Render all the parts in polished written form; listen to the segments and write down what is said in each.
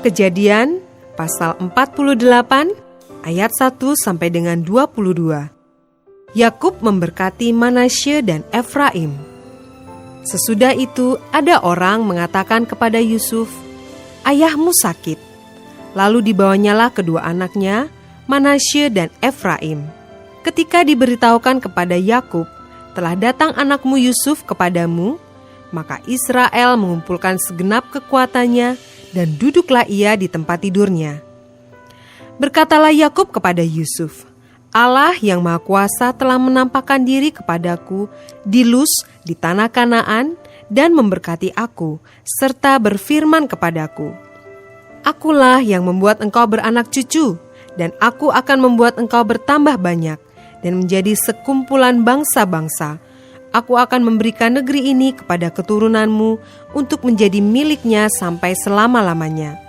Kejadian pasal 48 ayat 1 sampai dengan 22. Yakub memberkati Manasye dan Efraim. Sesudah itu ada orang mengatakan kepada Yusuf, "Ayahmu sakit." Lalu dibawanyalah kedua anaknya, Manasye dan Efraim. Ketika diberitahukan kepada Yakub, "Telah datang anakmu Yusuf kepadamu," maka Israel mengumpulkan segenap kekuatannya dan duduklah ia di tempat tidurnya. Berkatalah Yakub kepada Yusuf, "Allah yang Maha Kuasa telah menampakkan diri kepadaku di Luz di tanah Kanaan dan memberkati aku, serta berfirman kepadaku, 'Akulah yang membuat engkau beranak cucu, dan aku akan membuat engkau bertambah banyak dan menjadi sekumpulan bangsa-bangsa. Aku akan memberikan negeri ini kepada keturunanmu untuk menjadi miliknya sampai selama-lamanya.'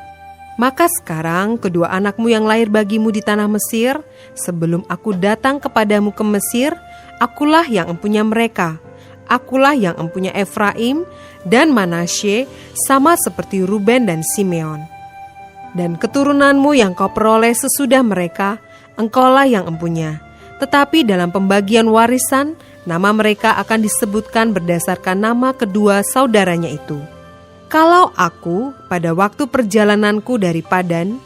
Maka sekarang kedua anakmu yang lahir bagimu di tanah Mesir, sebelum aku datang kepadamu ke Mesir, akulah yang empunya mereka. Akulah yang empunya Efraim dan Manasye, sama seperti Ruben dan Simeon. Dan keturunanmu yang kau peroleh sesudah mereka, engkaulah yang empunya. Tetapi dalam pembagian warisan, nama mereka akan disebutkan berdasarkan nama kedua saudaranya itu. Kalau aku pada waktu perjalananku dari Padan,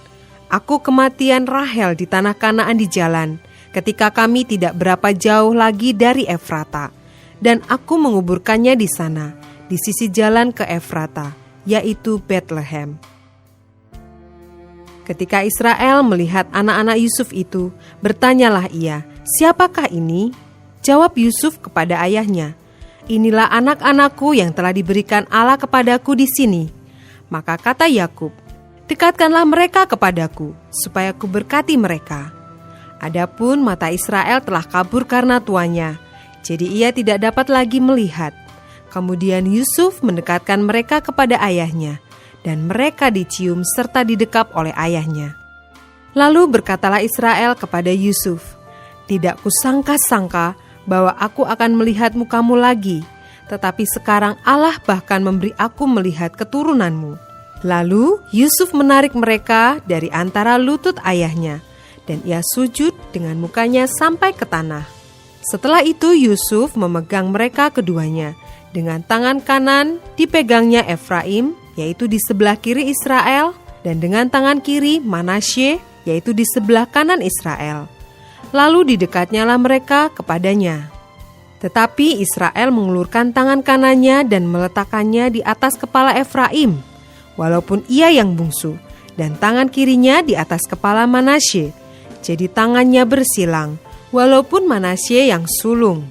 aku kematian Rahel di tanah Kanaan di jalan, ketika kami tidak berapa jauh lagi dari Efrata, dan aku menguburkannya di sana, di sisi jalan ke Efrata, yaitu Betlehem." Ketika Israel melihat anak-anak Yusuf itu, bertanyalah ia, "Siapakah ini?" Jawab Yusuf kepada ayahnya, "Inilah anak-anakku yang telah diberikan Allah kepadaku di sini." Maka kata Yakub, "Dekatkanlah mereka kepadaku, supaya ku berkati mereka." Adapun mata Israel telah kabur karena tuanya, jadi ia tidak dapat lagi melihat. Kemudian Yusuf mendekatkan mereka kepada ayahnya, dan mereka dicium serta didekap oleh ayahnya. Lalu berkatalah Israel kepada Yusuf, "Tidak kusangka-sangka bahwa aku akan melihat mukamu lagi, tetapi sekarang Allah bahkan memberi aku melihat keturunanmu." Lalu Yusuf menarik mereka dari antara lutut ayahnya, dan ia sujud dengan mukanya sampai ke tanah. Setelah itu Yusuf memegang mereka keduanya, dengan tangan kanan dipegangnya Efraim, yaitu di sebelah kiri Israel, dan dengan tangan kiri Manasye, yaitu di sebelah kanan Israel. Lalu didekatnyalah mereka kepadanya. Tetapi Israel mengulurkan tangan kanannya dan meletakkannya di atas kepala Efraim, walaupun ia yang bungsu, dan tangan kirinya di atas kepala Manasye. Jadi tangannya bersilang, walaupun Manasye yang sulung.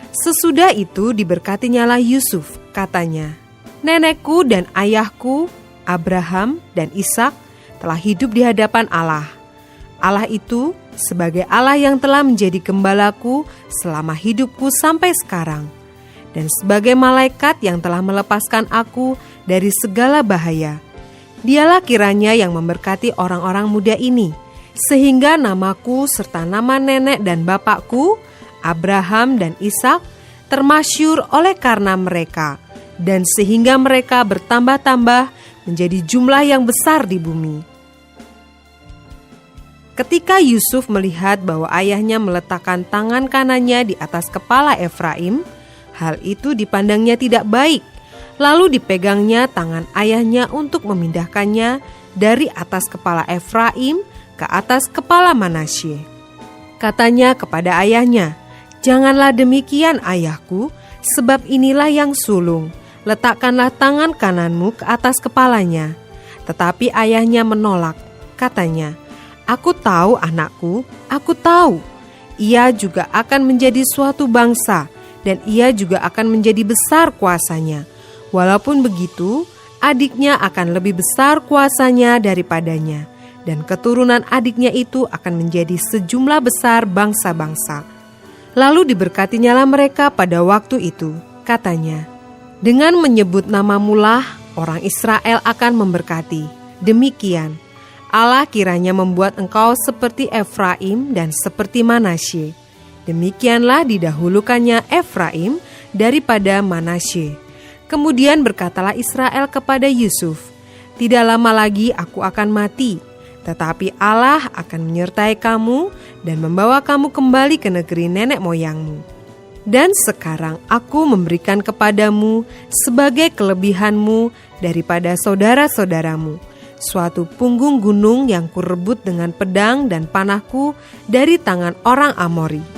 Sesudah itu diberkatinyalah Yusuf, katanya, "Nenekku dan ayahku, Abraham dan Ishak, telah hidup di hadapan Allah. Allah itu sebagai Allah yang telah menjadi gembalaku selama hidupku sampai sekarang, dan sebagai malaikat yang telah melepaskan aku dari segala bahaya. Dialah kiranya yang memberkati orang-orang muda ini, sehingga namaku serta nama nenek dan bapakku, Abraham dan Ishak, termasyhur oleh karena mereka, dan sehingga mereka bertambah-tambah menjadi jumlah yang besar di bumi." Ketika Yusuf melihat bahwa ayahnya meletakkan tangan kanannya di atas kepala Efraim, hal itu dipandangnya tidak baik. Lalu dipegangnya tangan ayahnya untuk memindahkannya dari atas kepala Efraim ke atas kepala Manasye. Katanya kepada ayahnya, "Janganlah demikian ayahku, sebab inilah yang sulung. Letakkanlah tangan kananmu ke atas kepalanya." Tetapi ayahnya menolak, katanya, "Aku tahu anakku, aku tahu. Ia juga akan menjadi suatu bangsa, dan ia juga akan menjadi besar kuasanya. Walaupun begitu, adiknya akan lebih besar kuasanya daripadanya, dan keturunan adiknya itu akan menjadi sejumlah besar bangsa-bangsa." Lalu diberkatinyalah mereka pada waktu itu, katanya, "Dengan menyebut namamulah orang Israel akan memberkati. Demikian, Allah kiranya membuat engkau seperti Efraim dan seperti Manasye." Demikianlah didahulukannya Efraim daripada Manasye. Kemudian berkatalah Israel kepada Yusuf, Tidak lama lagi aku akan mati, tetapi Allah akan menyertai kamu dan membawa kamu kembali ke negeri nenek moyangmu. Dan sekarang aku memberikan kepadamu sebagai kelebihanmu daripada saudara-saudaramu, suatu punggung gunung yang kurebut dengan pedang dan panahku dari tangan orang Amori.